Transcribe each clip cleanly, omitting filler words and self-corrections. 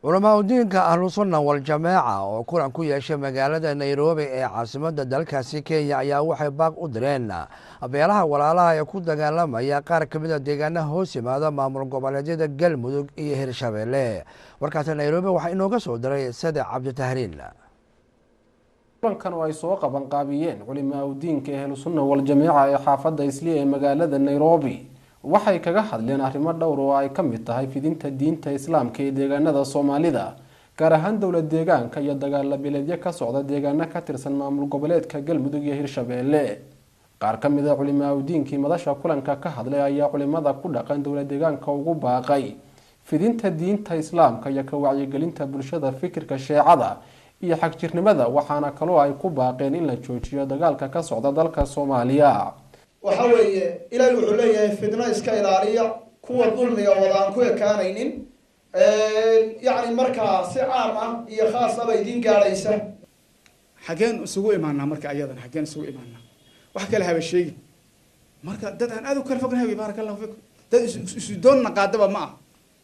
علماء الدين أهل السنة والجماعة وكلن ku yeeshay magaalada Nairobi ee caasimadda dalkaasi Kenya ayaa waxay baaq u direen beelaha walaalaha ee ku dagaalamaya qaar ka mid ah deegaanada hoos yimaada maamul goboleedyada Galmudug iyo Hirshabelle. Warkaas Nairobi waxa inooga soo diray Sadex Cabdi Tahriin. kulankan oo ay soo qaban qaabiyeen culimada diinka ee Ahlusunna wal Jamaaca ee xaafadda Islii ee magaalada Nairobi waxay kaga hadleen arrimo dhowr oo ay ka mid tahay fidinta diinta Islaamka ee deegaanada Soomaalida gaar ahaan dawlad deegaanka iyo dagaal bileedyo ka socda deegaanada ka tirsan maamul goboleedka Galmudug iyo Hirshabelle. qaar ka mid ah culimada diinka madasha kulanka ka hadlay ayaa culimada ku dhaqan dawlad deegaanka ugu baaqay fidinta diinta Islaamka iyo ka wacyigelinta bulshada fikirka Shiicada iyo xagjirnimada waxaana kaloo ay ku baaqeen in la joojiyo dagaalka ka socda dalka Soomaaliya. waxa weeye ilaahay wuxuu leeyahay fidna iska ilaaliya kuwa dulmiga wadaan ku ekaanaynin yani markaa si caam ah iyo khaas ah idin gaaraysa xageen isugu imaanaa marka ayadan xageen isugu imaanaa wax kale haba sheegi marka dad aan aad u kala fognahay barakallahu fiikum dad isu doonna qaadaba ma ah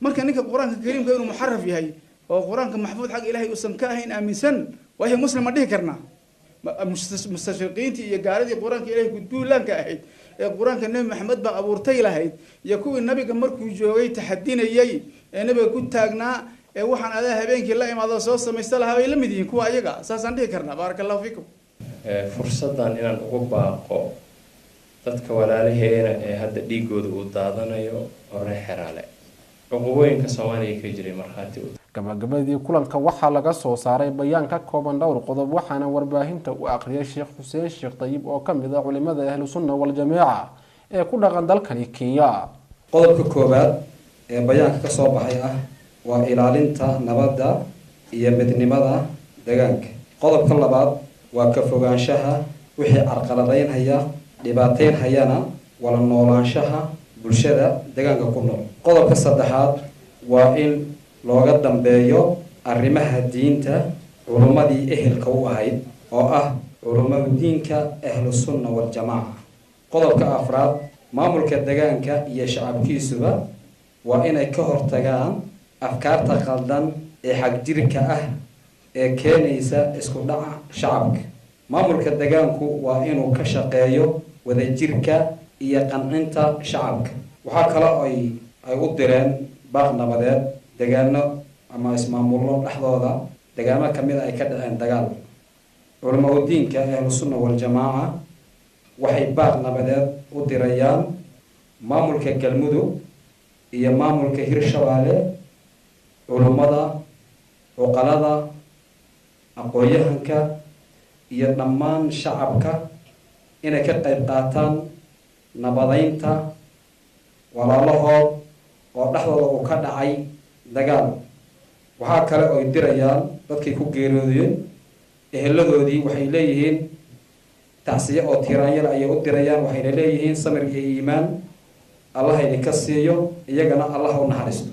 marka ninka quraanka kariimka inuu muharraf yahay oo quraanka maxfuud xaq ilaahay uu san ka ahayn aaminsan waxa muslim ma dhihi karnaa mustashriqiinti iyo gaaladii quraanka ilaahay ku duulaanka ahayd ee quraanka nabi maxamed ba abuurtay lahayd iyo kuwii nabiga markuu joogay taxadinayay ee nabiga ku taagnaa ee waxaan adaa habeenkii la imaado soo sameeyay lahaa ay la mid yihiin kuwa ayaga saasan dhihi karnaa barakallahu fiikum fursadan inaan ugu baaqo dadka walaalaheena ee hadda dhiigooda uu daadanayo oo reexiraale uqooyinka Soomaaliya ka jiray marxaati gabagabadii kulanka waxaa laga soo saaray bayaan ka kooban dhowr qodob waxaana warbaahinta u aqriyay Sheekh Xuseen Sheekh Tayyib oo ka mid ah culimada Ahlusunna wal Jamaaca ee ku dhaqan dalkani Kenya. qodobka koobaad ee bayaanka ka soo baxay ah waa ilaalinta nabadda iyo midnimada deegaanka. qodobka labaad waa ka fogaanshaha wixii carqaladeynaya dhibaateynayana wala noolaanshaha bulshada deegaanka ku nool. qodobka saddexaad waa in looga dambeeyo arrimaha diinta culumadii ehelka u ahayd oo ah culimada diinka Ahlusunna wal Jamaaca. qodobka afraad maamulka deegaanka iyo shacabkiisuba waa inay ka hortagaan afkaarta qaldan ee xagjirka ah ee keenaysa isku dhaca shacabka. maamulka deegaanku waa inuu ka shaqeeyo wadajirka iyo qancinta shacabka. waxaa kale ay u direen baaq nabadeed deegaano ama ismaamulo dhaxdooda deegaano kamid ay ka dhaceen dagaal. culimada diinka Ahlusunna wal Jamaaca waxay baaq nabadeed u dirayaan maamulka Galmudug iyo maamulka Hirshabelle culimada uqalada aqoonyahanka iyo dhammaan shacabka inay ka qayb qaataan nabadeynta walaalahood oo dhaxdooda uu ka dhacay dagaal. waxaa kale oo ay dirayaan dadkii ku geeriyoodeen eheladoodii waxay leeyihiin tacsiye oo tiraanyal ayay u dirayaan waxayna leeyihiin samir iyo iimaan Allah idinka siiyo iyagana Allah u naxariisto.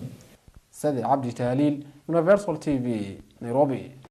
Sadex Cabdi Tahliil, Universal TV, Nairobi.